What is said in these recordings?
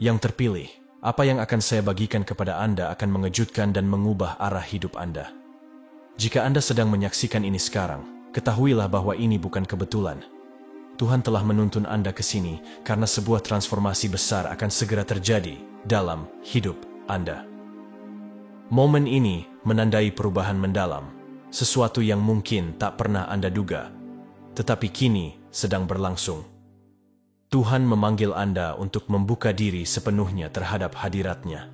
Yang terpilih, apa yang akan saya bagikan kepada Anda akan mengejutkan dan mengubah arah hidup Anda. Jika Anda sedang menyaksikan ini sekarang, ketahuilah bahwa ini bukan kebetulan. Tuhan telah menuntun Anda ke sini karena sebuah transformasi besar akan segera terjadi dalam hidup Anda. Momen ini menandai perubahan mendalam, sesuatu yang mungkin tak pernah Anda duga, tetapi kini sedang berlangsung. Tuhan memanggil Anda untuk membuka diri sepenuhnya terhadap hadirat-Nya.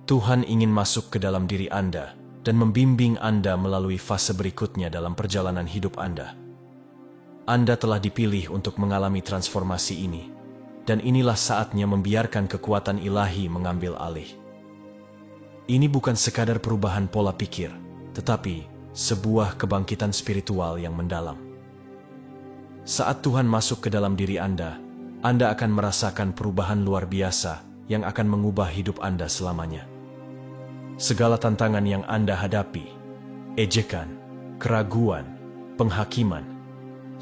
Tuhan ingin masuk ke dalam diri Anda dan membimbing Anda melalui fase berikutnya dalam perjalanan hidup Anda. Anda telah dipilih untuk mengalami transformasi ini, dan inilah saatnya membiarkan kekuatan ilahi mengambil alih. Ini bukan sekadar perubahan pola pikir, tetapi sebuah kebangkitan spiritual yang mendalam. Saat Tuhan masuk ke dalam diri Anda akan merasakan perubahan luar biasa yang akan mengubah hidup Anda selamanya. Segala tantangan yang Anda hadapi, ejekan, keraguan, penghakiman,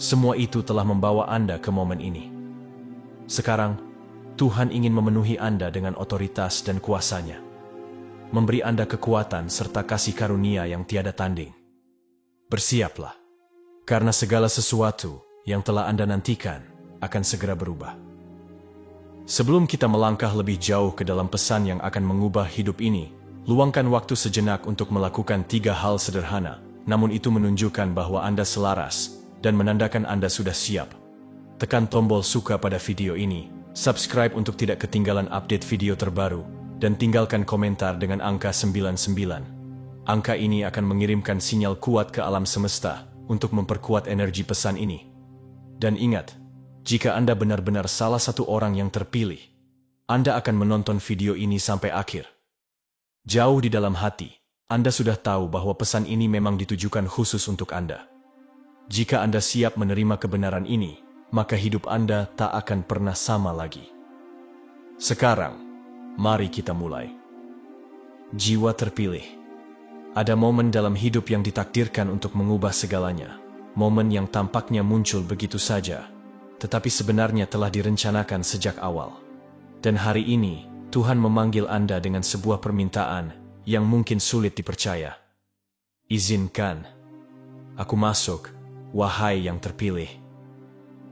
semua itu telah membawa Anda ke momen ini. Sekarang, Tuhan ingin memenuhi Anda dengan otoritas dan kuasa-Nya, memberi Anda kekuatan serta kasih karunia yang tiada tanding. Bersiaplah, karena segala sesuatu yang telah Anda nantikan akan segera berubah. Sebelum kita melangkah lebih jauh ke dalam pesan yang akan mengubah hidup ini, luangkan waktu sejenak untuk melakukan 3 hal sederhana, namun itu menunjukkan bahwa Anda selaras dan menandakan Anda sudah siap. Tekan tombol suka pada video ini, subscribe untuk tidak ketinggalan update video terbaru, dan tinggalkan komentar dengan angka 99. Angka ini akan mengirimkan sinyal kuat ke alam semesta untuk memperkuat energi pesan ini. Dan ingat, jika Anda benar-benar salah satu orang yang terpilih, Anda akan menonton video ini sampai akhir. Jauh di dalam hati, Anda sudah tahu bahwa pesan ini memang ditujukan khusus untuk Anda. Jika Anda siap menerima kebenaran ini, maka hidup Anda tak akan pernah sama lagi. Sekarang, mari kita mulai. Jiwa terpilih. Ada momen dalam hidup yang ditakdirkan untuk mengubah segalanya. Momen yang tampaknya muncul begitu saja, tetapi sebenarnya telah direncanakan sejak awal. Dan hari ini, Tuhan memanggil Anda dengan sebuah permintaan yang mungkin sulit dipercaya. Izinkan aku masuk, wahai yang terpilih.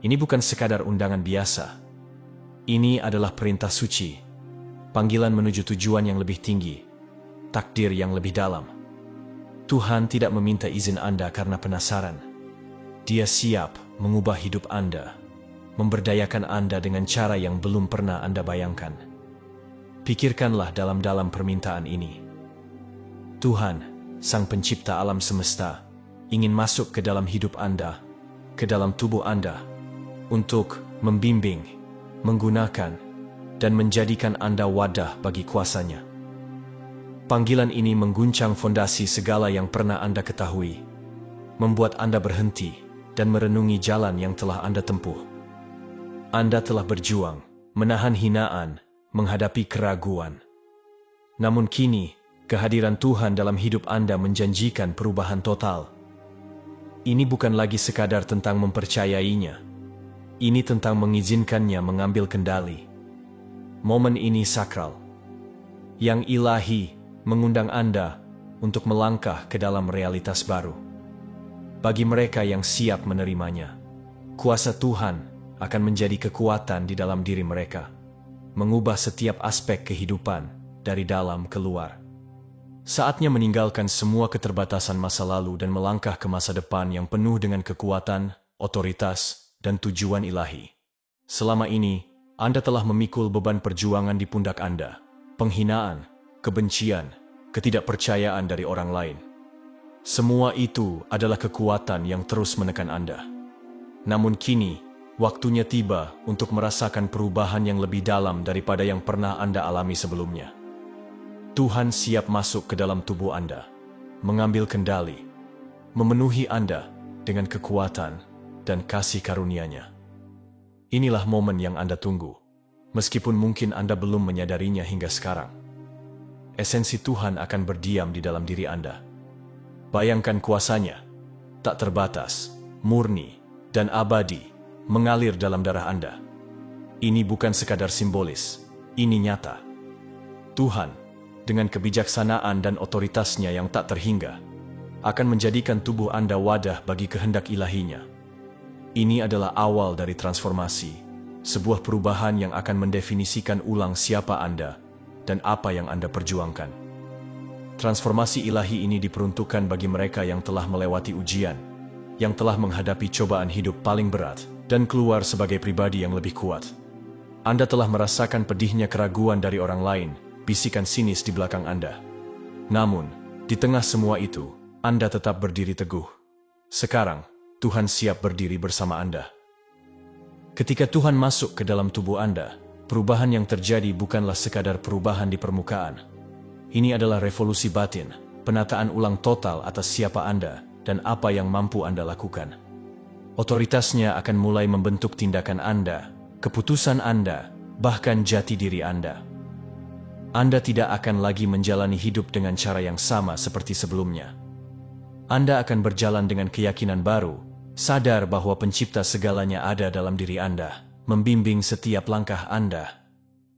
Ini bukan sekadar undangan biasa. Ini adalah perintah suci, panggilan menuju tujuan yang lebih tinggi, takdir yang lebih dalam. Tuhan tidak meminta izin Anda karena penasaran. Dia siap mengubah hidup Anda, memberdayakan Anda dengan cara yang belum pernah Anda bayangkan. Pikirkanlah dalam-dalam permintaan ini. Tuhan, Sang Pencipta alam semesta, ingin masuk ke dalam hidup Anda, ke dalam tubuh Anda, untuk membimbing, menggunakan, dan menjadikan Anda wadah bagi kuasa-Nya. Panggilan ini mengguncang fondasi segala yang pernah Anda ketahui, membuat Anda berhenti dan merenungi jalan yang telah Anda tempuh. Anda telah berjuang, menahan hinaan, menghadapi keraguan. Namun kini, kehadiran Tuhan dalam hidup Anda menjanjikan perubahan total. Ini bukan lagi sekadar tentang mempercayainya. Ini tentang mengizinkannya mengambil kendali. Momen ini sakral, yang ilahi mengundang Anda untuk melangkah ke dalam realitas baru. Bagi mereka yang siap menerimanya, kuasa Tuhan akan menjadi kekuatan di dalam diri mereka, mengubah setiap aspek kehidupan dari dalam keluar. Saatnya meninggalkan semua keterbatasan masa lalu dan melangkah ke masa depan yang penuh dengan kekuatan, otoritas, dan tujuan ilahi. Selama ini, Anda telah memikul beban perjuangan di pundak Anda, penghinaan, kebencian, ketidakpercayaan dari orang lain. Semua itu adalah kekuatan yang terus menekan Anda. Namun kini, waktunya tiba untuk merasakan perubahan yang lebih dalam daripada yang pernah Anda alami sebelumnya. Tuhan siap masuk ke dalam tubuh Anda, mengambil kendali, memenuhi Anda dengan kekuatan dan kasih karunia-Nya. Inilah momen yang Anda tunggu, meskipun mungkin Anda belum menyadarinya hingga sekarang. Esensi Tuhan akan berdiam di dalam diri Anda. Bayangkan kuasa-Nya, tak terbatas, murni, dan abadi, mengalir dalam darah Anda. Ini bukan sekadar simbolis, Ini nyata. Tuhan, dengan kebijaksanaan dan otoritasnya yang tak terhingga, akan menjadikan tubuh Anda wadah bagi kehendak ilahinya. Ini adalah awal dari transformasi, sebuah perubahan yang akan mendefinisikan ulang siapa Anda dan apa yang Anda perjuangkan. Transformasi ilahi ini diperuntukkan bagi mereka yang telah melewati ujian, yang telah menghadapi cobaan hidup paling berat, dan keluar sebagai pribadi yang lebih kuat. Anda telah merasakan pedihnya keraguan dari orang lain, bisikan sinis di belakang Anda. Namun, di tengah semua itu, Anda tetap berdiri teguh. Sekarang, Tuhan siap berdiri bersama Anda. Ketika Tuhan masuk ke dalam tubuh Anda, perubahan yang terjadi bukanlah sekadar perubahan di permukaan. Ini adalah revolusi batin, penataan ulang total atas siapa Anda dan apa yang mampu Anda lakukan. Otoritasnya akan mulai membentuk tindakan Anda, keputusan Anda, bahkan jati diri Anda. Anda tidak akan lagi menjalani hidup dengan cara yang sama seperti sebelumnya. Anda akan berjalan dengan keyakinan baru, sadar bahwa pencipta segalanya ada dalam diri Anda, membimbing setiap langkah Anda.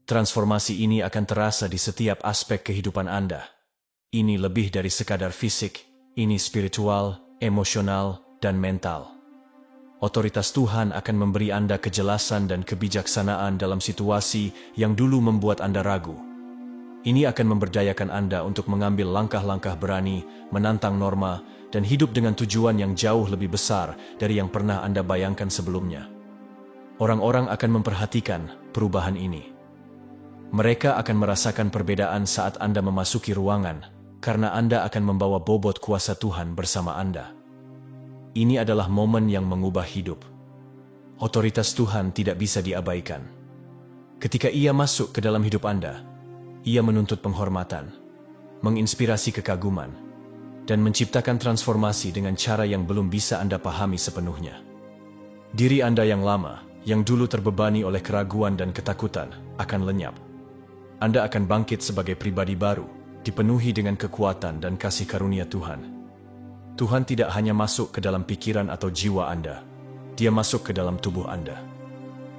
Transformasi ini akan terasa di setiap aspek kehidupan Anda. Ini lebih dari sekadar fisik, ini spiritual, emosional, dan mental. Otoritas Tuhan akan memberi Anda kejelasan dan kebijaksanaan dalam situasi yang dulu membuat Anda ragu. Ini akan memberdayakan Anda untuk mengambil langkah-langkah berani, menantang norma, dan hidup dengan tujuan yang jauh lebih besar dari yang pernah Anda bayangkan sebelumnya. Orang-orang akan memperhatikan perubahan ini. Mereka akan merasakan perbedaan saat Anda memasuki ruangan, karena Anda akan membawa bobot kuasa Tuhan bersama Anda. Ini adalah momen yang mengubah hidup. Otoritas Tuhan tidak bisa diabaikan. Ketika Ia masuk ke dalam hidup Anda, Ia menuntut penghormatan, menginspirasi kekaguman, dan menciptakan transformasi dengan cara yang belum bisa Anda pahami sepenuhnya. Diri Anda yang lama, yang dulu terbebani oleh keraguan dan ketakutan, akan lenyap. Anda akan bangkit sebagai pribadi baru, dipenuhi dengan kekuatan dan kasih karunia Tuhan. Tuhan tidak hanya masuk ke dalam pikiran atau jiwa Anda, Dia masuk ke dalam tubuh Anda.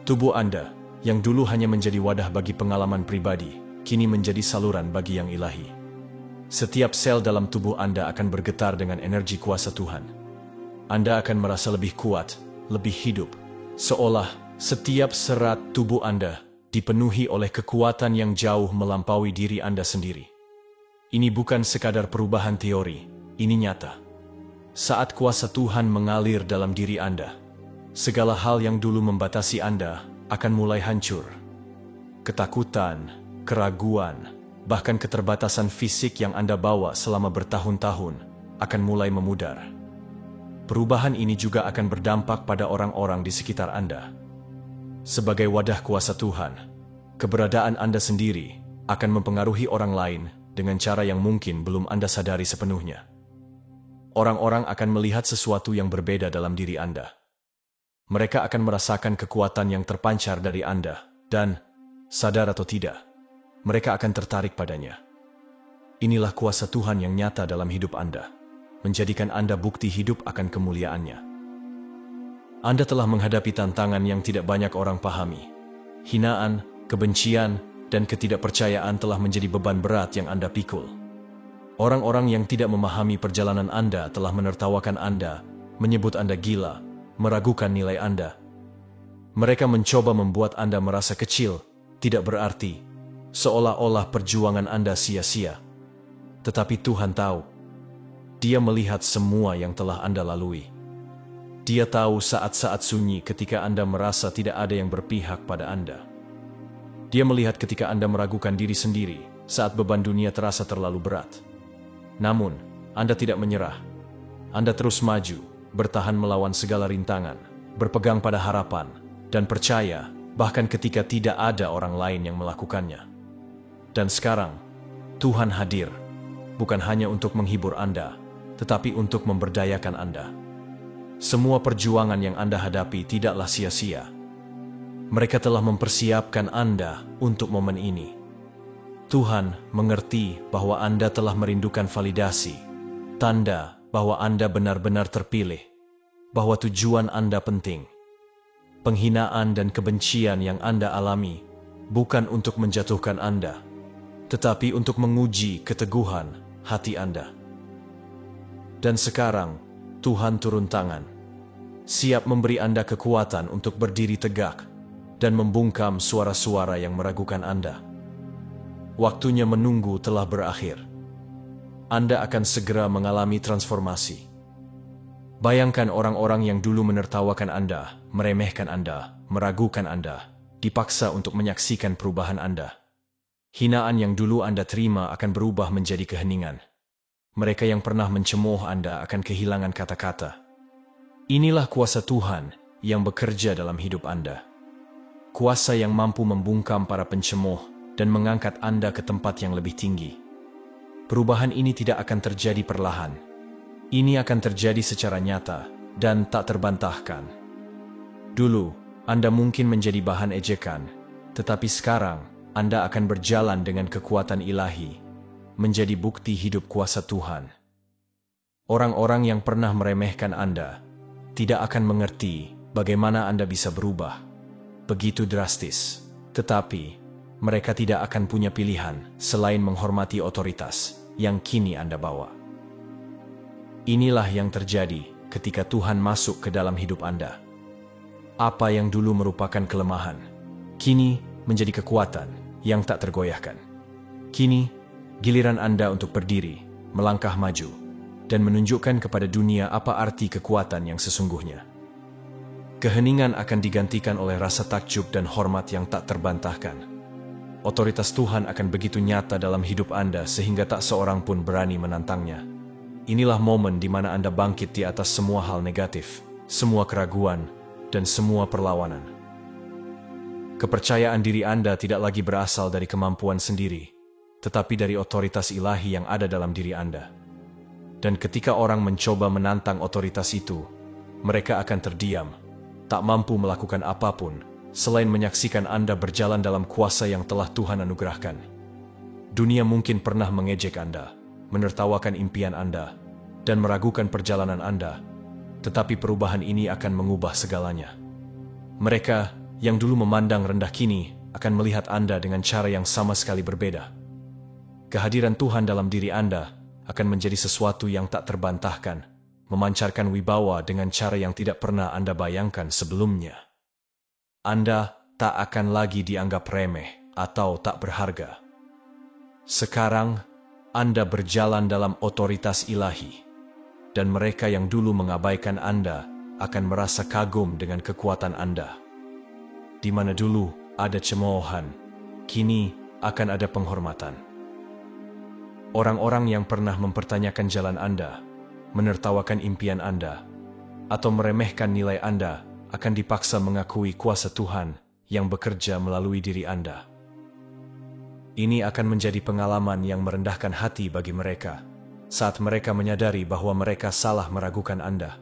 Tubuh Anda, yang dulu hanya menjadi wadah bagi pengalaman pribadi, kini menjadi saluran bagi yang ilahi. Setiap sel dalam tubuh Anda akan bergetar dengan energi kuasa Tuhan. Anda akan merasa lebih kuat, lebih hidup, seolah setiap serat tubuh Anda dipenuhi oleh kekuatan yang jauh melampaui diri Anda sendiri. Ini bukan sekadar perubahan teori, ini nyata. Saat kuasa Tuhan mengalir dalam diri Anda, segala hal yang dulu membatasi Anda akan mulai hancur. Ketakutan, keraguan, bahkan keterbatasan fisik yang Anda bawa selama bertahun-tahun akan mulai memudar. Perubahan ini juga akan berdampak pada orang-orang di sekitar Anda. Sebagai wadah kuasa Tuhan, keberadaan Anda sendiri akan mempengaruhi orang lain dengan cara yang mungkin belum Anda sadari sepenuhnya. Orang-orang akan melihat sesuatu yang berbeda dalam diri Anda. Mereka akan merasakan kekuatan yang terpancar dari Anda, dan, sadar atau tidak, mereka akan tertarik padanya. Inilah kuasa Tuhan yang nyata dalam hidup Anda, menjadikan Anda bukti hidup akan kemuliaannya. Anda telah menghadapi tantangan yang tidak banyak orang pahami. Hinaan, kebencian, dan ketidakpercayaan telah menjadi beban berat yang Anda pikul. Orang-orang yang tidak memahami perjalanan Anda telah menertawakan Anda, menyebut Anda gila, meragukan nilai Anda. Mereka mencoba membuat Anda merasa kecil, tidak berarti, seolah-olah perjuangan Anda sia-sia. Tetapi Tuhan tahu, Dia melihat semua yang telah Anda lalui. Dia tahu saat-saat sunyi ketika Anda merasa tidak ada yang berpihak pada Anda. Dia melihat ketika Anda meragukan diri sendiri saat beban dunia terasa terlalu berat. Namun, Anda tidak menyerah. Anda terus maju, bertahan melawan segala rintangan, berpegang pada harapan, dan percaya bahkan ketika tidak ada orang lain yang melakukannya. Dan sekarang, Tuhan hadir, bukan hanya untuk menghibur Anda, tetapi untuk memberdayakan Anda. Semua perjuangan yang Anda hadapi tidaklah sia-sia. Mereka telah mempersiapkan Anda untuk momen ini. Tuhan mengerti bahwa Anda telah merindukan validasi, tanda bahwa Anda benar-benar terpilih, bahwa tujuan Anda penting. Penghinaan dan kebencian yang Anda alami bukan untuk menjatuhkan Anda, tetapi untuk menguji keteguhan hati Anda. Dan sekarang, Tuhan turun tangan, siap memberi Anda kekuatan untuk berdiri tegak dan membungkam suara-suara yang meragukan Anda. Waktunya menunggu telah berakhir. Anda akan segera mengalami transformasi. Bayangkan orang-orang yang dulu menertawakan Anda, meremehkan Anda, meragukan Anda, dipaksa untuk menyaksikan perubahan Anda. Hinaan yang dulu Anda terima akan berubah menjadi keheningan. Mereka yang pernah mencemooh Anda akan kehilangan kata-kata. Inilah kuasa Tuhan yang bekerja dalam hidup Anda. Kuasa yang mampu membungkam para pencemooh dan mengangkat Anda ke tempat yang lebih tinggi. Perubahan ini tidak akan terjadi perlahan. Ini akan terjadi secara nyata dan tak terbantahkan. Dulu, Anda mungkin menjadi bahan ejekan, tetapi sekarang Anda akan berjalan dengan kekuatan ilahi, menjadi bukti hidup kuasa Tuhan. Orang-orang yang pernah meremehkan Anda tidak akan mengerti bagaimana Anda bisa berubah begitu drastis, tetapi mereka tidak akan punya pilihan selain menghormati otoritas yang kini Anda bawa. Inilah yang terjadi ketika Tuhan masuk ke dalam hidup Anda. Apa yang dulu merupakan kelemahan, kini menjadi kekuatan yang tak tergoyahkan. Kini, giliran Anda untuk berdiri, melangkah maju, dan menunjukkan kepada dunia apa arti kekuatan yang sesungguhnya. Keheningan akan digantikan oleh rasa takjub dan hormat yang tak terbantahkan. Otoritas Tuhan akan begitu nyata dalam hidup Anda sehingga tak seorang pun berani menantangnya. Inilah momen di mana Anda bangkit di atas semua hal negatif, semua keraguan, dan semua perlawanan. Kepercayaan diri Anda tidak lagi berasal dari kemampuan sendiri, tetapi dari otoritas ilahi yang ada dalam diri Anda. Dan ketika orang mencoba menantang otoritas itu, mereka akan terdiam, tak mampu melakukan apapun, selain menyaksikan Anda berjalan dalam kuasa yang telah Tuhan anugerahkan. Dunia mungkin pernah mengejek Anda, menertawakan impian Anda, dan meragukan perjalanan Anda, tetapi perubahan ini akan mengubah segalanya. Mereka yang dulu memandang rendah kini akan melihat Anda dengan cara yang sama sekali berbeda. Kehadiran Tuhan dalam diri Anda akan menjadi sesuatu yang tak terbantahkan, memancarkan wibawa dengan cara yang tidak pernah Anda bayangkan sebelumnya. Anda tak akan lagi dianggap remeh atau tak berharga. Sekarang, Anda berjalan dalam otoritas ilahi, dan mereka yang dulu mengabaikan Anda akan merasa kagum dengan kekuatan Anda. Di mana dulu ada cemoohan, kini akan ada penghormatan. Orang-orang yang pernah mempertanyakan jalan Anda, menertawakan impian Anda, atau meremehkan nilai Anda akan dipaksa mengakui kuasa Tuhan yang bekerja melalui diri Anda. Ini akan menjadi pengalaman yang merendahkan hati bagi mereka saat mereka menyadari bahwa mereka salah meragukan Anda.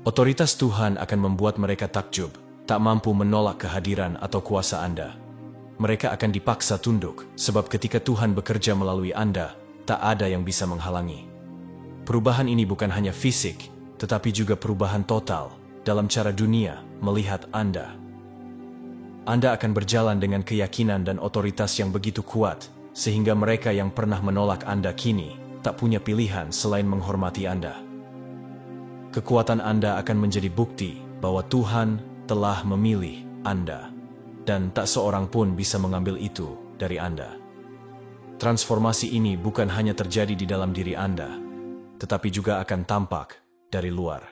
Otoritas Tuhan akan membuat mereka takjub, tak mampu menolak kehadiran atau kuasa Anda. Mereka akan dipaksa tunduk, sebab ketika Tuhan bekerja melalui Anda, tak ada yang bisa menghalangi. Perubahan ini bukan hanya fisik, tetapi juga perubahan total dalam cara dunia melihat Anda. Anda akan berjalan dengan keyakinan dan otoritas yang begitu kuat, sehingga mereka yang pernah menolak Anda kini tak punya pilihan selain menghormati Anda. Kekuatan Anda akan menjadi bukti bahwa Tuhan telah memilih Anda, dan tak seorang pun bisa mengambil itu dari Anda. Transformasi ini bukan hanya terjadi di dalam diri Anda, tetapi juga akan tampak dari luar.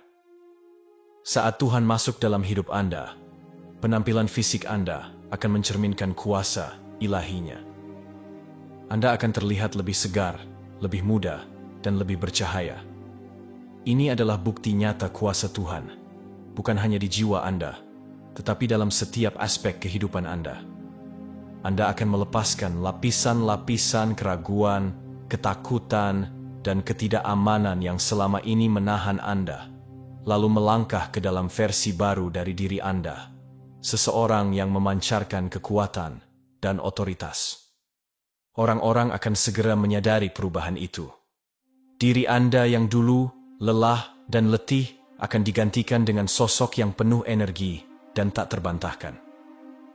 Saat Tuhan masuk dalam hidup Anda, penampilan fisik Anda akan mencerminkan kuasa ilahinya. Anda akan terlihat lebih segar, lebih muda, dan lebih bercahaya. Ini adalah bukti nyata kuasa Tuhan, bukan hanya di jiwa Anda, tetapi dalam setiap aspek kehidupan Anda. Anda akan melepaskan lapisan-lapisan keraguan, ketakutan, dan ketidakamanan yang selama ini menahan Anda, lalu melangkah ke dalam versi baru dari diri Anda, seseorang yang memancarkan kekuatan dan otoritas. Orang-orang akan segera menyadari perubahan itu. Diri Anda yang dulu lelah dan letih akan digantikan dengan sosok yang penuh energi dan tak terbantahkan.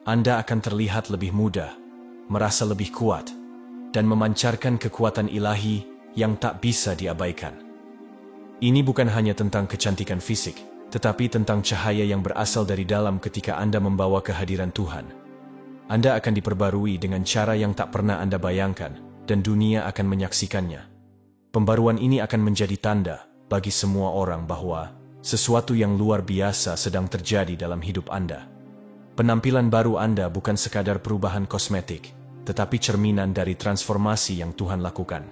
Anda akan terlihat lebih muda, merasa lebih kuat, dan memancarkan kekuatan ilahi yang tak bisa diabaikan. Ini bukan hanya tentang kecantikan fisik, tetapi tentang cahaya yang berasal dari dalam ketika Anda membawa kehadiran Tuhan. Anda akan diperbarui dengan cara yang tak pernah Anda bayangkan, dan dunia akan menyaksikannya. Pembaruan ini akan menjadi tanda bagi semua orang bahwa sesuatu yang luar biasa sedang terjadi dalam hidup Anda. Penampilan baru Anda bukan sekadar perubahan kosmetik, tetapi cerminan dari transformasi yang Tuhan lakukan.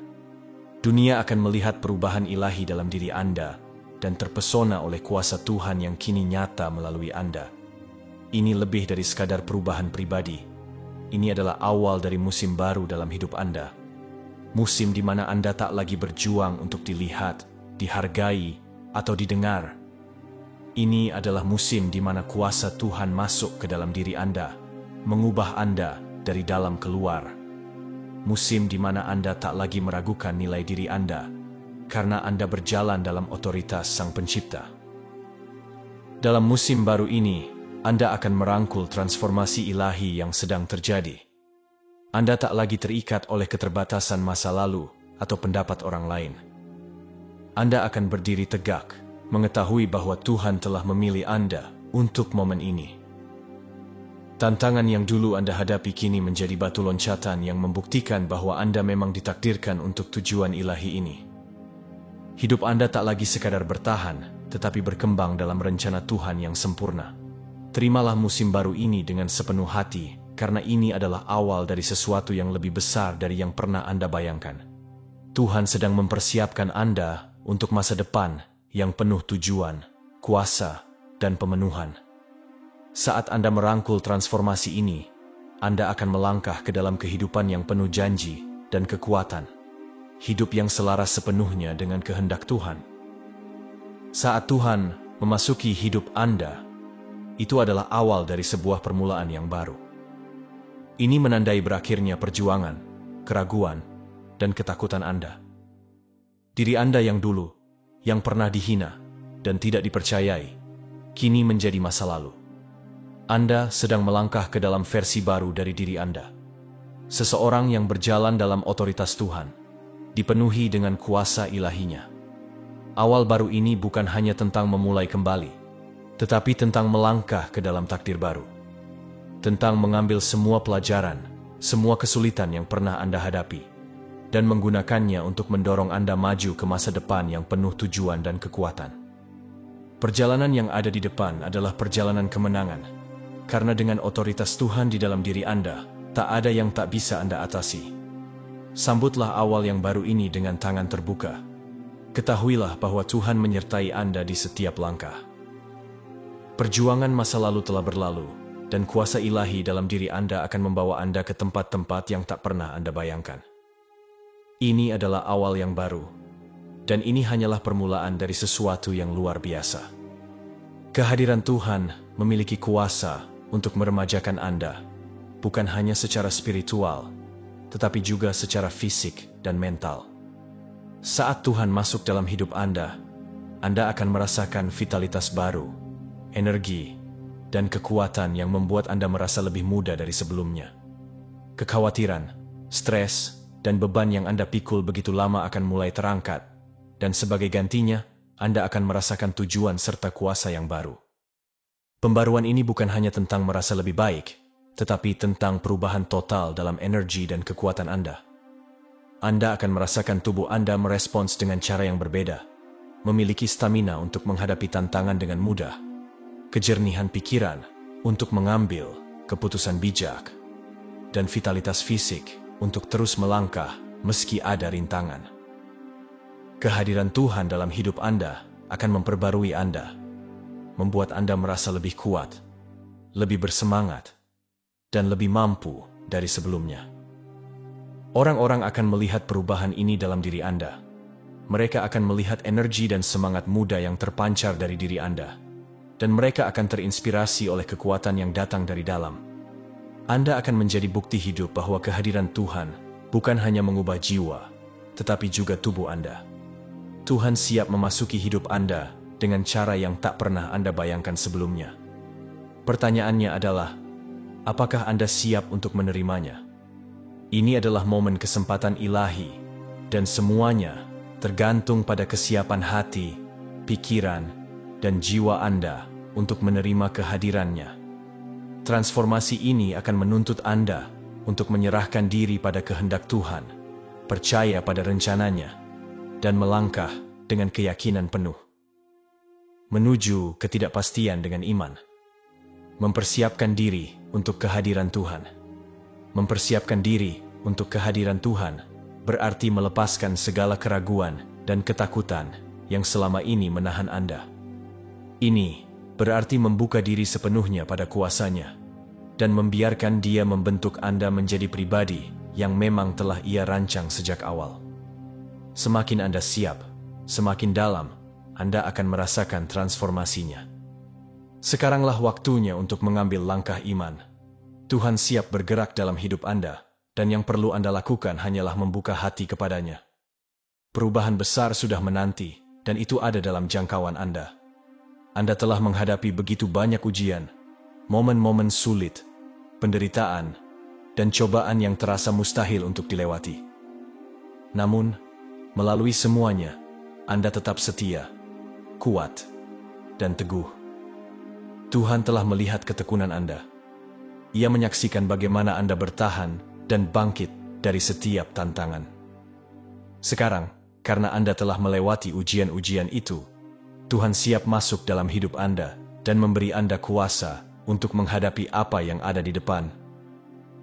Dunia akan melihat perubahan ilahi dalam diri Anda dan terpesona oleh kuasa Tuhan yang kini nyata melalui Anda. Ini lebih dari sekadar perubahan pribadi. Ini adalah awal dari musim baru dalam hidup Anda. Musim di mana Anda tak lagi berjuang untuk dilihat, dihargai, atau didengar. Ini adalah musim di mana kuasa Tuhan masuk ke dalam diri Anda, mengubah Anda dari dalam keluar. Musim di mana Anda tak lagi meragukan nilai diri Anda, karena Anda berjalan dalam otoritas Sang Pencipta. Dalam musim baru ini, Anda akan merangkul transformasi ilahi yang sedang terjadi. Anda tak lagi terikat oleh keterbatasan masa lalu atau pendapat orang lain. Anda akan berdiri tegak, mengetahui bahwa Tuhan telah memilih Anda untuk momen ini. Tantangan yang dulu Anda hadapi kini menjadi batu loncatan yang membuktikan bahwa Anda memang ditakdirkan untuk tujuan ilahi ini. Hidup Anda tak lagi sekadar bertahan, tetapi berkembang dalam rencana Tuhan yang sempurna. Terimalah musim baru ini dengan sepenuh hati, karena ini adalah awal dari sesuatu yang lebih besar dari yang pernah Anda bayangkan. Tuhan sedang mempersiapkan Anda untuk masa depan yang penuh tujuan, kuasa, dan pemenuhan. Saat Anda merangkul transformasi ini, Anda akan melangkah ke dalam kehidupan yang penuh janji dan kekuatan. Hidup yang selaras sepenuhnya dengan kehendak Tuhan. Saat Tuhan memasuki hidup Anda, itu adalah awal dari sebuah permulaan yang baru. Ini menandai berakhirnya perjuangan, keraguan, dan ketakutan Anda. Diri Anda yang dulu, yang pernah dihina dan tidak dipercayai, kini menjadi masa lalu. Anda sedang melangkah ke dalam versi baru dari diri Anda. Seseorang yang berjalan dalam otoritas Tuhan, dipenuhi dengan kuasa ilahinya. Awal baru ini bukan hanya tentang memulai kembali, tetapi tentang melangkah ke dalam takdir baru. Tentang mengambil semua pelajaran, semua kesulitan yang pernah Anda hadapi, dan menggunakannya untuk mendorong Anda maju ke masa depan yang penuh tujuan dan kekuatan. Perjalanan yang ada di depan adalah perjalanan kemenangan, karena dengan otoritas Tuhan di dalam diri Anda, tak ada yang tak bisa Anda atasi. Sambutlah awal yang baru ini dengan tangan terbuka. Ketahuilah bahwa Tuhan menyertai Anda di setiap langkah. Perjuangan masa lalu telah berlalu, dan kuasa ilahi dalam diri Anda akan membawa Anda ke tempat-tempat yang tak pernah Anda bayangkan. Ini adalah awal yang baru, dan ini hanyalah permulaan dari sesuatu yang luar biasa. Kehadiran Tuhan memiliki kuasa untuk meremajakan Anda, bukan hanya secara spiritual, tetapi juga secara fisik dan mental. Saat Tuhan masuk dalam hidup Anda akan merasakan vitalitas baru, energi, dan kekuatan yang membuat Anda merasa lebih muda dari sebelumnya. Kekhawatiran, stres, dan beban yang Anda pikul begitu lama akan mulai terangkat, dan sebagai gantinya, Anda akan merasakan tujuan serta kuasa yang baru. Pembaruan ini bukan hanya tentang merasa lebih baik, tetapi tentang perubahan total dalam energi dan kekuatan Anda. Anda akan merasakan tubuh Anda merespons dengan cara yang berbeda, memiliki stamina untuk menghadapi tantangan dengan mudah, kejernihan pikiran untuk mengambil keputusan bijak, dan vitalitas fisik untuk terus melangkah meski ada rintangan. Kehadiran Tuhan dalam hidup Anda akan memperbarui Anda, membuat Anda merasa lebih kuat, lebih bersemangat, dan lebih mampu dari sebelumnya. Orang-orang akan melihat perubahan ini dalam diri Anda. Mereka akan melihat energi dan semangat muda yang terpancar dari diri Anda, dan mereka akan terinspirasi oleh kekuatan yang datang dari dalam. Anda akan menjadi bukti hidup bahwa kehadiran Tuhan bukan hanya mengubah jiwa, tetapi juga tubuh Anda. Tuhan siap memasuki hidup Anda dengan cara yang tak pernah Anda bayangkan sebelumnya. Pertanyaannya adalah, Apakah Anda siap untuk menerimanya? Ini adalah momen kesempatan ilahi, dan semuanya tergantung pada kesiapan hati, pikiran, dan jiwa Anda untuk menerima kehadirannya. Transformasi ini akan menuntut Anda untuk menyerahkan diri pada kehendak Tuhan, percaya pada rencananya, dan melangkah dengan keyakinan penuh. Menuju ketidakpastian dengan iman. Mempersiapkan diri untuk kehadiran Tuhan. Mempersiapkan diri untuk kehadiran Tuhan berarti melepaskan segala keraguan dan ketakutan yang selama ini menahan Anda. Ini berarti membuka diri sepenuhnya pada kuasa-Nya dan membiarkan Dia membentuk Anda menjadi pribadi yang memang telah Ia rancang sejak awal. Semakin Anda siap, semakin dalam Anda akan merasakan transformasinya. Sekaranglah waktunya untuk mengambil langkah iman. Tuhan siap bergerak dalam hidup Anda, dan yang perlu Anda lakukan hanyalah membuka hati kepadanya. Perubahan besar sudah menanti, dan itu ada dalam jangkauan Anda. Anda telah menghadapi begitu banyak ujian, momen-momen sulit, penderitaan, dan cobaan yang terasa mustahil untuk dilewati. Namun, melalui semuanya, Anda tetap setia, kuat, dan teguh. Tuhan telah melihat ketekunan Anda. Ia menyaksikan bagaimana Anda bertahan dan bangkit dari setiap tantangan. Sekarang, karena Anda telah melewati ujian-ujian itu, Tuhan siap masuk dalam hidup Anda dan memberi Anda kuasa untuk menghadapi apa yang ada di depan.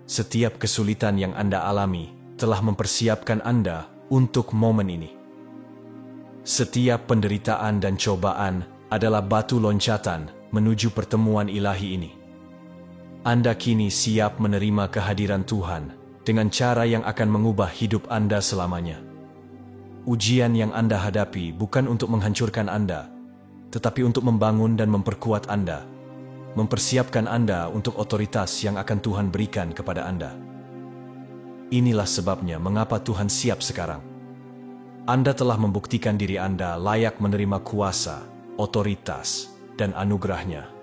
Setiap kesulitan yang Anda alami telah mempersiapkan Anda untuk momen ini. Setiap penderitaan dan cobaan adalah batu loncatan menuju pertemuan ilahi ini. Anda kini siap menerima kehadiran Tuhan dengan cara yang akan mengubah hidup Anda selamanya. Ujian yang Anda hadapi bukan untuk menghancurkan Anda, tetapi untuk membangun dan memperkuat Anda, mempersiapkan Anda untuk otoritas yang akan Tuhan berikan kepada Anda. Inilah sebabnya mengapa Tuhan siap sekarang. Anda telah membuktikan diri Anda layak menerima kuasa, otoritas, dan anugerah-Nya.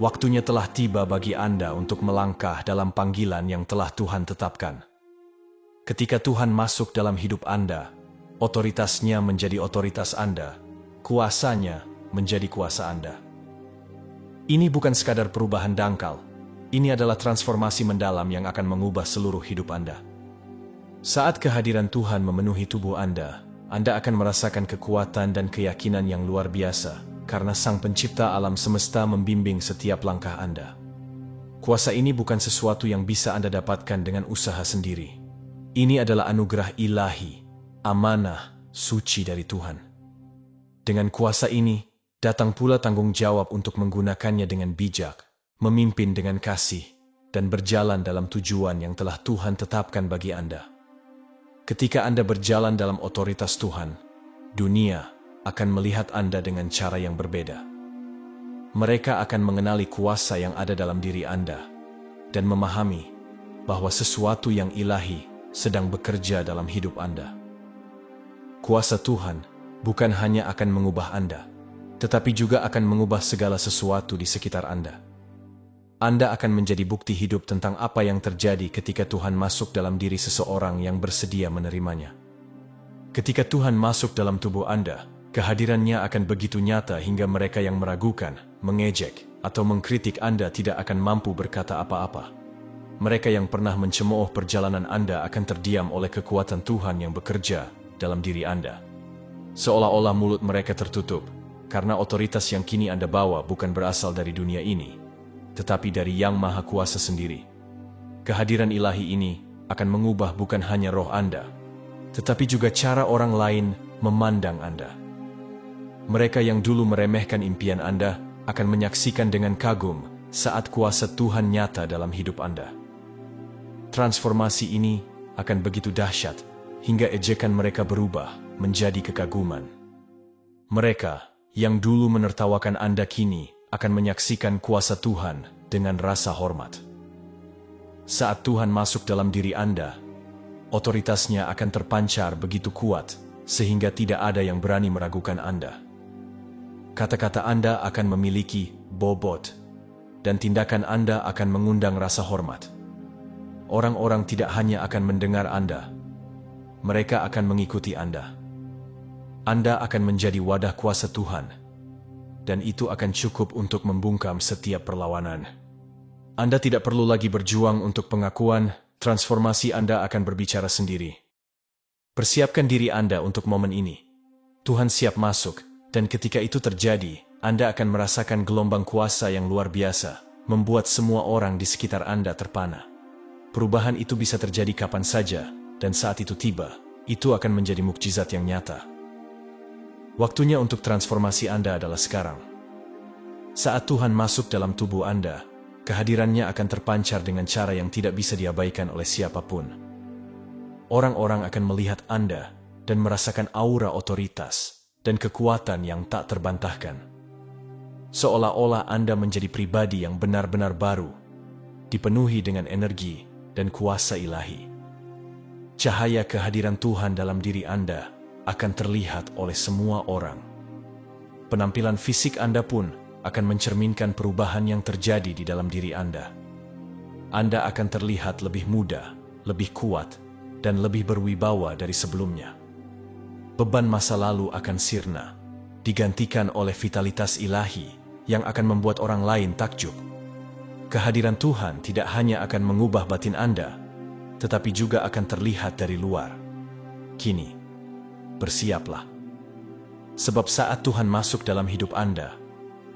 Waktunya telah tiba bagi Anda untuk melangkah dalam panggilan yang telah Tuhan tetapkan. Ketika Tuhan masuk dalam hidup Anda, otoritas-Nya menjadi otoritas Anda, kuasa-Nya menjadi kuasa Anda. Ini bukan sekadar perubahan dangkal, ini adalah transformasi mendalam yang akan mengubah seluruh hidup Anda. Saat kehadiran Tuhan memenuhi tubuh Anda akan merasakan kekuatan dan keyakinan yang luar biasa, karena Sang Pencipta alam semesta membimbing setiap langkah Anda. Kuasa ini bukan sesuatu yang bisa Anda dapatkan dengan usaha sendiri. Ini adalah anugerah ilahi, amanah, suci dari Tuhan. Dengan kuasa ini, datang pula tanggung jawab untuk menggunakannya dengan bijak, memimpin dengan kasih, dan berjalan dalam tujuan yang telah Tuhan tetapkan bagi Anda. Ketika Anda berjalan dalam otoritas Tuhan, dunia akan melihat Anda dengan cara yang berbeda. Mereka akan mengenali kuasa yang ada dalam diri Anda dan memahami bahwa sesuatu yang ilahi sedang bekerja dalam hidup Anda. Kuasa Tuhan bukan hanya akan mengubah Anda, tetapi juga akan mengubah segala sesuatu di sekitar Anda. Anda akan menjadi bukti hidup tentang apa yang terjadi ketika Tuhan masuk dalam diri seseorang yang bersedia menerimanya. Ketika Tuhan masuk dalam tubuh Anda, kehadirannya akan begitu nyata hingga mereka yang meragukan, mengejek, atau mengkritik Anda tidak akan mampu berkata apa-apa. Mereka yang pernah mencemooh perjalanan Anda akan terdiam oleh kekuatan Tuhan yang bekerja dalam diri Anda. Seolah-olah mulut mereka tertutup, karena otoritas yang kini Anda bawa bukan berasal dari dunia ini, tetapi dari Yang Maha Kuasa sendiri. Kehadiran ilahi ini akan mengubah bukan hanya roh Anda, tetapi juga cara orang lain memandang Anda. Mereka yang dulu meremehkan impian Anda akan menyaksikan dengan kagum saat kuasa Tuhan nyata dalam hidup Anda. Transformasi ini akan begitu dahsyat hingga ejekan mereka berubah menjadi kekaguman. Mereka yang dulu menertawakan Anda kini akan menyaksikan kuasa Tuhan dengan rasa hormat. Saat Tuhan masuk dalam diri Anda, otoritasnya akan terpancar begitu kuat sehingga tidak ada yang berani meragukan Anda. Kata-kata Anda akan memiliki bobot, dan tindakan Anda akan mengundang rasa hormat. Orang-orang tidak hanya akan mendengar Anda, mereka akan mengikuti Anda. Anda akan menjadi wadah kuasa Tuhan, dan itu akan cukup untuk membungkam setiap perlawanan. Anda tidak perlu lagi berjuang untuk pengakuan, transformasi Anda akan berbicara sendiri. Persiapkan diri Anda untuk momen ini. Tuhan siap masuk, dan ketika itu terjadi, Anda akan merasakan gelombang kuasa yang luar biasa, membuat semua orang di sekitar Anda terpana. Perubahan itu bisa terjadi kapan saja, dan saat itu tiba, itu akan menjadi mukjizat yang nyata. Waktunya untuk transformasi Anda adalah sekarang. Saat Tuhan masuk dalam tubuh Anda, kehadirannya akan terpancar dengan cara yang tidak bisa diabaikan oleh siapapun. Orang-orang akan melihat Anda dan merasakan aura otoritas dan kekuatan yang tak terbantahkan. Seolah-olah Anda menjadi pribadi yang benar-benar baru, dipenuhi dengan energi dan kuasa ilahi. Cahaya kehadiran Tuhan dalam diri Anda akan terlihat oleh semua orang. Penampilan fisik Anda pun akan mencerminkan perubahan yang terjadi di dalam diri Anda. Anda akan terlihat lebih muda, lebih kuat, dan lebih berwibawa dari sebelumnya. Beban masa lalu akan sirna, digantikan oleh vitalitas ilahi yang akan membuat orang lain takjub. Kehadiran Tuhan tidak hanya akan mengubah batin Anda, tetapi juga akan terlihat dari luar. Kini, bersiaplah. Sebab saat Tuhan masuk dalam hidup Anda,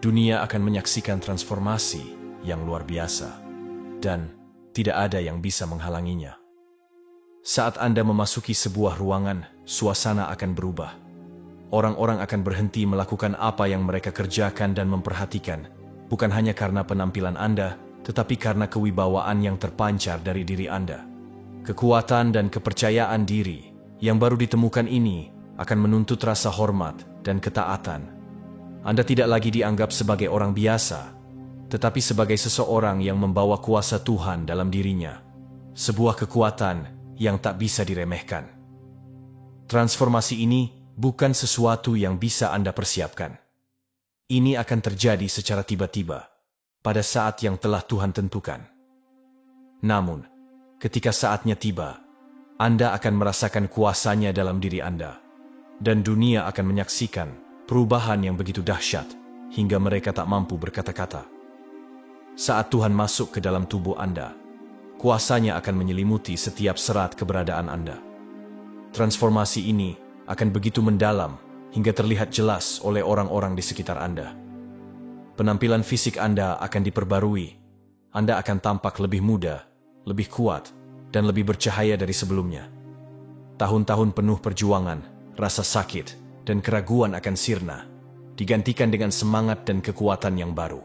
dunia akan menyaksikan transformasi yang luar biasa, dan tidak ada yang bisa menghalanginya. Saat Anda memasuki sebuah ruangan, suasana akan berubah. Orang-orang akan berhenti melakukan apa yang mereka kerjakan dan memperhatikan, bukan hanya karena penampilan Anda, tetapi karena kewibawaan yang terpancar dari diri Anda. Kekuatan dan kepercayaan diri yang baru ditemukan ini akan menuntut rasa hormat dan ketaatan. Anda tidak lagi dianggap sebagai orang biasa, tetapi sebagai seseorang yang membawa kuasa Tuhan dalam dirinya. Sebuah kekuatan yang tak bisa diremehkan. Transformasi ini bukan sesuatu yang bisa Anda persiapkan. Ini akan terjadi secara tiba-tiba, pada saat yang telah Tuhan tentukan. Namun, ketika saatnya tiba, Anda akan merasakan kuasanya dalam diri Anda, dan dunia akan menyaksikan perubahan yang begitu dahsyat, hingga mereka tak mampu berkata-kata. Saat Tuhan masuk ke dalam tubuh Anda, kuasanya akan menyelimuti setiap serat keberadaan Anda. Transformasi ini akan begitu mendalam hingga terlihat jelas oleh orang-orang di sekitar Anda. Penampilan fisik Anda akan diperbarui. Anda akan tampak lebih muda, lebih kuat, dan lebih bercahaya dari sebelumnya. Tahun-tahun penuh perjuangan, rasa sakit, dan keraguan akan sirna, digantikan dengan semangat dan kekuatan yang baru.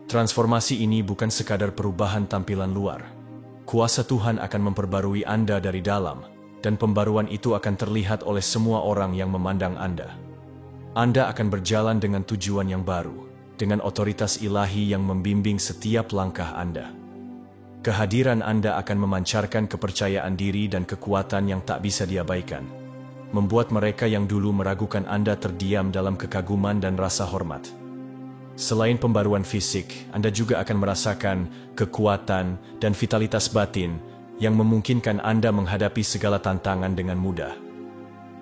Transformasi ini bukan sekadar perubahan tampilan luar. Kuasa Tuhan akan memperbarui Anda dari dalam, dan pembaruan itu akan terlihat oleh semua orang yang memandang Anda. Anda akan berjalan dengan tujuan yang baru, dengan otoritas ilahi yang membimbing setiap langkah Anda. Kehadiran Anda akan memancarkan kepercayaan diri dan kekuatan yang tak bisa diabaikan, membuat mereka yang dulu meragukan Anda terdiam dalam kekaguman dan rasa hormat. Selain pembaruan fisik, Anda juga akan merasakan kekuatan dan vitalitas batin yang memungkinkan Anda menghadapi segala tantangan dengan mudah.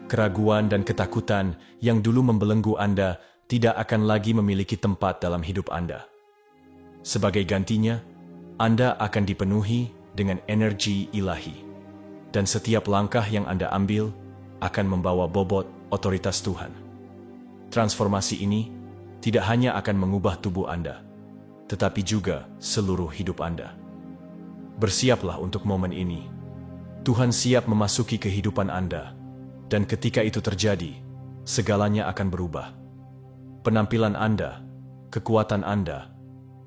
Keraguan dan ketakutan yang dulu membelenggu Anda tidak akan lagi memiliki tempat dalam hidup Anda. Sebagai gantinya, Anda akan dipenuhi dengan energi ilahi, dan setiap langkah yang Anda ambil akan membawa bobot otoritas Tuhan. Transformasi ini tidak hanya akan mengubah tubuh Anda, tetapi juga seluruh hidup Anda. Bersiaplah untuk momen ini. Tuhan siap memasuki kehidupan Anda, dan ketika itu terjadi, segalanya akan berubah. Penampilan Anda, kekuatan Anda,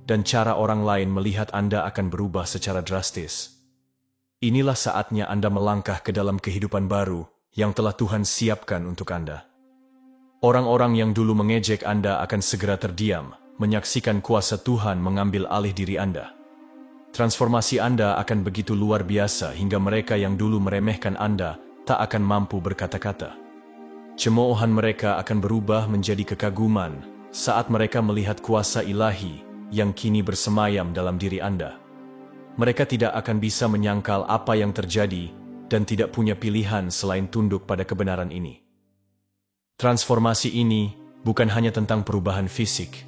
dan cara orang lain melihat Anda akan berubah secara drastis. Inilah saatnya Anda melangkah ke dalam kehidupan baru yang telah Tuhan siapkan untuk Anda. Orang-orang yang dulu mengejek Anda akan segera terdiam, menyaksikan kuasa Tuhan mengambil alih diri Anda. Transformasi Anda akan begitu luar biasa hingga mereka yang dulu meremehkan Anda tak akan mampu berkata-kata. Cemoohan mereka akan berubah menjadi kekaguman saat mereka melihat kuasa ilahi yang kini bersemayam dalam diri Anda. Mereka tidak akan bisa menyangkal apa yang terjadi dan tidak punya pilihan selain tunduk pada kebenaran ini. Transformasi ini bukan hanya tentang perubahan fisik,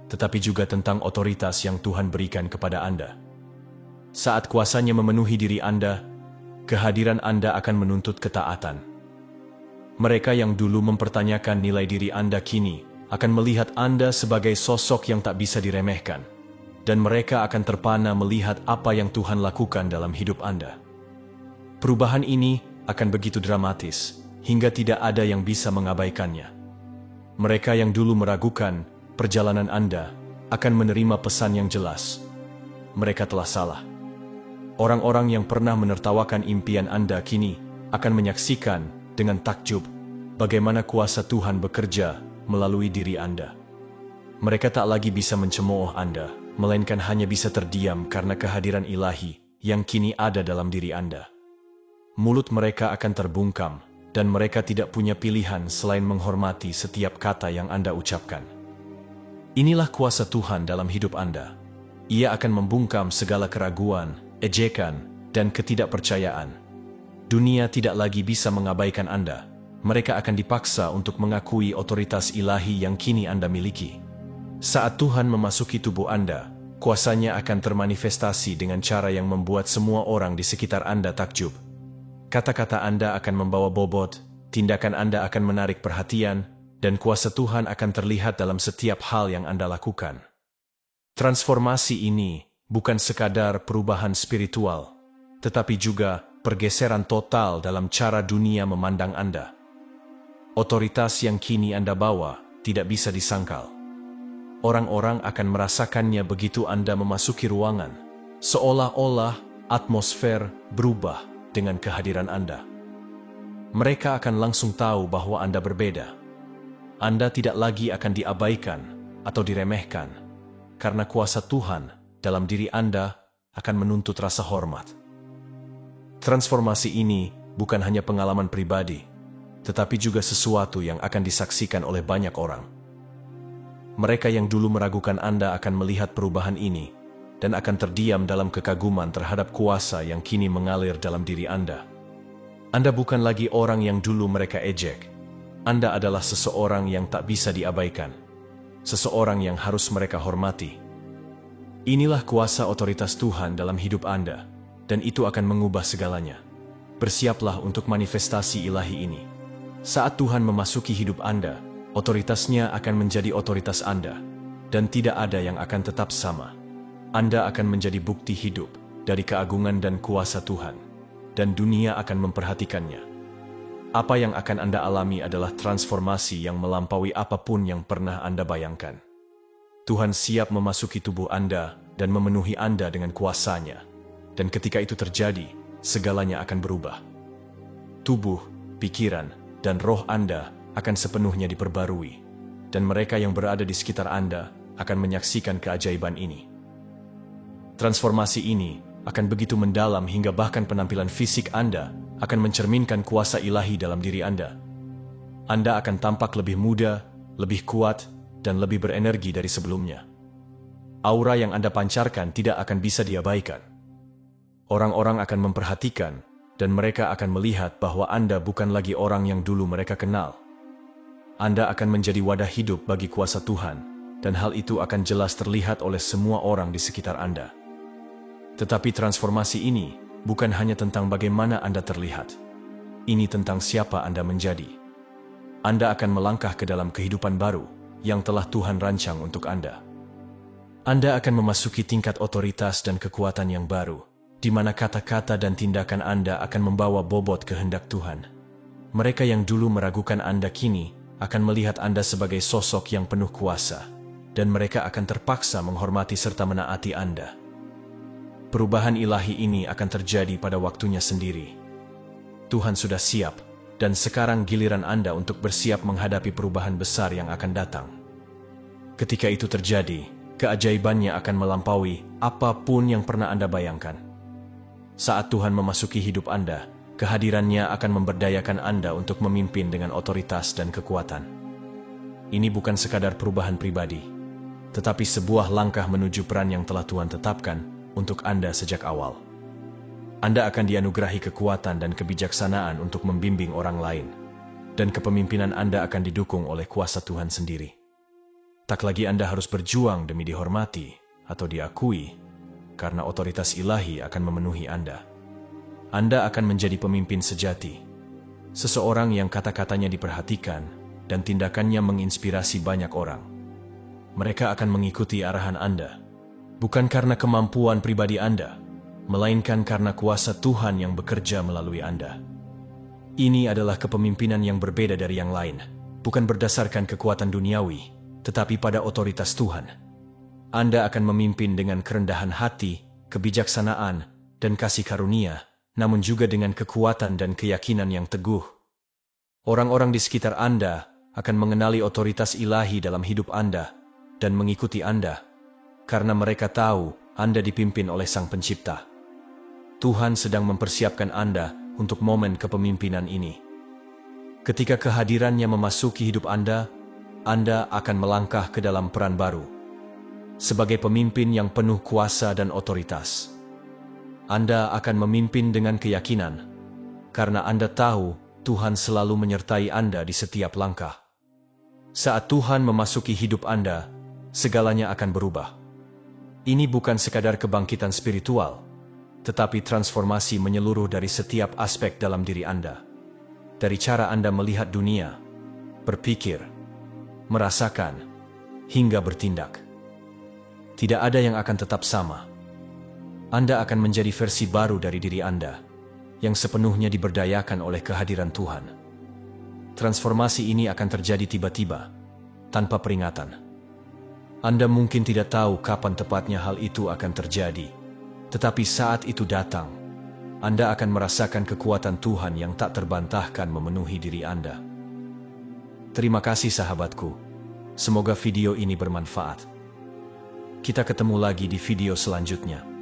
tetapi juga tentang otoritas yang Tuhan berikan kepada Anda. Saat kuasanya memenuhi diri Anda, kehadiran Anda akan menuntut ketaatan. Mereka yang dulu mempertanyakan nilai diri Anda kini akan melihat Anda sebagai sosok yang tak bisa diremehkan, dan mereka akan terpana melihat apa yang Tuhan lakukan dalam hidup Anda. Perubahan ini akan begitu dramatis, hingga tidak ada yang bisa mengabaikannya. Mereka yang dulu meragukan perjalanan Anda akan menerima pesan yang jelas. Mereka telah salah. Orang-orang yang pernah menertawakan impian Anda kini akan menyaksikan dengan takjub bagaimana kuasa Tuhan bekerja melalui diri Anda. Mereka tak lagi bisa mencemooh Anda, melainkan hanya bisa terdiam karena kehadiran ilahi yang kini ada dalam diri Anda. Mulut mereka akan terbungkam, dan mereka tidak punya pilihan selain menghormati setiap kata yang Anda ucapkan. Inilah kuasa Tuhan dalam hidup Anda. Ia akan membungkam segala keraguan, ejekan, dan ketidakpercayaan. Dunia tidak lagi bisa mengabaikan Anda. Mereka akan dipaksa untuk mengakui otoritas ilahi yang kini Anda miliki. Saat Tuhan memasuki tubuh Anda, kuasanya akan termanifestasi dengan cara yang membuat semua orang di sekitar Anda takjub. Kata-kata Anda akan membawa bobot, tindakan Anda akan menarik perhatian, dan kuasa Tuhan akan terlihat dalam setiap hal yang Anda lakukan. Transformasi ini bukan sekadar perubahan spiritual, tetapi juga pergeseran total dalam cara dunia memandang Anda. Otoritas yang kini Anda bawa tidak bisa disangkal. Orang-orang akan merasakannya begitu Anda memasuki ruangan, seolah-olah atmosfer berubah dengan kehadiran Anda. Mereka akan langsung tahu bahwa Anda berbeda. Anda tidak lagi akan diabaikan atau diremehkan, karena kuasa Tuhan dalam diri Anda akan menuntut rasa hormat. Transformasi ini bukan hanya pengalaman pribadi, tetapi juga sesuatu yang akan disaksikan oleh banyak orang. Mereka yang dulu meragukan Anda akan melihat perubahan ini dan akan terdiam dalam kekaguman terhadap kuasa yang kini mengalir dalam diri Anda. Anda bukan lagi orang yang dulu mereka ejek. Anda adalah seseorang yang tak bisa diabaikan, seseorang yang harus mereka hormati. Inilah kuasa otoritas Tuhan dalam hidup Anda, dan itu akan mengubah segalanya. Bersiaplah untuk manifestasi ilahi ini. Saat Tuhan memasuki hidup Anda, otoritasnya akan menjadi otoritas Anda, dan tidak ada yang akan tetap sama. Anda akan menjadi bukti hidup dari keagungan dan kuasa Tuhan, dan dunia akan memperhatikannya. Apa yang akan Anda alami adalah transformasi yang melampaui apapun yang pernah Anda bayangkan. Tuhan siap memasuki tubuh Anda dan memenuhi Anda dengan kuasanya, dan ketika itu terjadi, segalanya akan berubah. Tubuh, pikiran, dan roh Anda akan sepenuhnya diperbarui, dan mereka yang berada di sekitar Anda akan menyaksikan keajaiban ini. Transformasi ini akan begitu mendalam hingga bahkan penampilan fisik Anda akan mencerminkan kuasa ilahi dalam diri Anda. Anda akan tampak lebih muda, lebih kuat, dan lebih berenergi dari sebelumnya. Aura yang Anda pancarkan tidak akan bisa diabaikan. Orang-orang akan memperhatikan, dan mereka akan melihat bahwa Anda bukan lagi orang yang dulu mereka kenal. Anda akan menjadi wadah hidup bagi kuasa Tuhan, dan hal itu akan jelas terlihat oleh semua orang di sekitar Anda. Tetapi transformasi ini bukan hanya tentang bagaimana Anda terlihat. Ini tentang siapa Anda menjadi. Anda akan melangkah ke dalam kehidupan baru yang telah Tuhan rancang untuk Anda. Anda akan memasuki tingkat otoritas dan kekuatan yang baru, di mana kata-kata dan tindakan Anda akan membawa bobot kehendak Tuhan. Mereka yang dulu meragukan Anda kini akan melihat Anda sebagai sosok yang penuh kuasa, dan mereka akan terpaksa menghormati serta menaati Anda. Perubahan ilahi ini akan terjadi pada waktunya sendiri. Tuhan sudah siap, dan sekarang giliran Anda untuk bersiap menghadapi perubahan besar yang akan datang. Ketika itu terjadi, keajaibannya akan melampaui apapun yang pernah Anda bayangkan. Saat Tuhan memasuki hidup Anda, kehadirannya akan memberdayakan Anda untuk memimpin dengan otoritas dan kekuatan. Ini bukan sekadar perubahan pribadi, tetapi sebuah langkah menuju peran yang telah Tuhan tetapkan untuk Anda sejak awal. Anda akan dianugerahi kekuatan dan kebijaksanaan untuk membimbing orang lain, dan kepemimpinan Anda akan didukung oleh kuasa Tuhan sendiri. Tak lagi Anda harus berjuang demi dihormati atau diakui, karena otoritas ilahi akan memenuhi Anda. Anda akan menjadi pemimpin sejati, seseorang yang kata-katanya diperhatikan dan tindakannya menginspirasi banyak orang. Mereka akan mengikuti arahan Anda, bukan karena kemampuan pribadi Anda, melainkan karena kuasa Tuhan yang bekerja melalui Anda. Ini adalah kepemimpinan yang berbeda dari yang lain, bukan berdasarkan kekuatan duniawi, tetapi pada otoritas Tuhan. Anda akan memimpin dengan kerendahan hati, kebijaksanaan, dan kasih karunia, namun juga dengan kekuatan dan keyakinan yang teguh. Orang-orang di sekitar Anda akan mengenali otoritas ilahi dalam hidup Anda dan mengikuti Anda, karena mereka tahu Anda dipimpin oleh Sang Pencipta. Tuhan sedang mempersiapkan Anda untuk momen kepemimpinan ini. Ketika kehadirannya memasuki hidup Anda akan melangkah ke dalam peran baru, sebagai pemimpin yang penuh kuasa dan otoritas. Anda akan memimpin dengan keyakinan, karena Anda tahu Tuhan selalu menyertai Anda di setiap langkah. Saat Tuhan memasuki hidup Anda, segalanya akan berubah. Ini bukan sekadar kebangkitan spiritual, tetapi transformasi menyeluruh dari setiap aspek dalam diri Anda. Dari cara Anda melihat dunia, berpikir, merasakan, hingga bertindak. Tidak ada yang akan tetap sama. Anda akan menjadi versi baru dari diri Anda, yang sepenuhnya diberdayakan oleh kehadiran Tuhan. Transformasi ini akan terjadi tiba-tiba, tanpa peringatan. Anda mungkin tidak tahu kapan tepatnya hal itu akan terjadi, tetapi saat itu datang, Anda akan merasakan kekuatan Tuhan yang tak terbantahkan memenuhi diri Anda. Terima kasih sahabatku. Semoga video ini bermanfaat. Kita ketemu lagi di video selanjutnya.